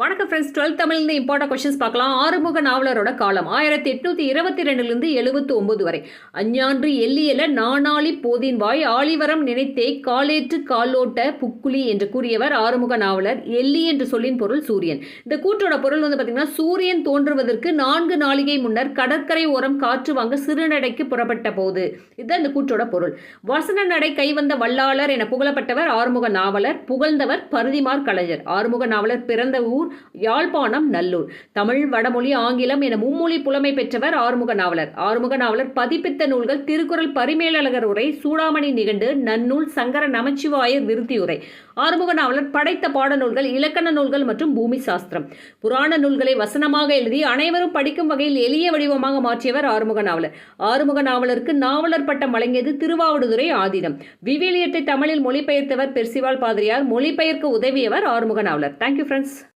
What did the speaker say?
வணக்கம் friends. 12th தமிழ்ல important questions பார்க்கலாம். ஆறுமுக நாவலரோட காலம் 1822 79 வரை. அஞ்ஞான்று எல்லியல நாணாளி போதின் வாய் ஆழிவரம் நினைத்தே காலேற்று காலோட்ட புக்குலி என்று கூறியவர் ஆறுமுக நாவலர். எல்லி என்று சொல்லின் பொருள் சூரியன். இந்த கூற்றோட பொருள் பார்த்தீங்கன்னா, சூரியன் தோன்றுவதற்கு 4 நாளிகை முன்னர் கடற்கரை ஓரம் காற்று வாங்க சிறுநடைக்கு புறப்பட்ட போது. இதுதான் இந்த கூற்றோட பொருள். வசன நடை கைவந்த வல்லாளர் என புகழப்பட்டவர் ஆறுமுக நாவலர். புகழ்ந்தவர் பருதிமார் கலைஞர். ஆறுமுக நாவலர் பிறந்த ஊர் யாழ்ப்பாணம், நல்லூர். தமிழ், வடமொழி, ஆங்கிலம் என மும்மொழி புலமை பெற்றவர் ஆறுமுக நாவலர். ஆறுமுக நாவலர் பதிப்பித்த நூல்கள் திருக்குறள், பரிமேலழகர் உரை, சூடாமணி நிகண்டு, நன்னூல், சங்கர நமச்சிவாயர் விருத்தியுரை. ஆறுமுக நாவலர் படைத்த பாடநூல்கள் இலக்கண நூல்கள் மற்றும் பூமி சாஸ்திரம். புராண நூல்களை வசனமாக எழுதி அனைவரும் படிக்கும் வகையில் எளிய வடிவமாக மாற்றியவர் ஆறுமுக நாவலர். ஆறுமுக நாவலருக்கு நாவலர் பட்டம் வழங்கியது திருவாவடுதுறை ஆதீனம். விவிலியத்தை தமிழில் மொழிபெயர்த்தவர் பெர்சிவால் பாதிரியார். மொழிபெயர்க்க உதவியவர் ஆறுமுக நாவலர். Thank you friends.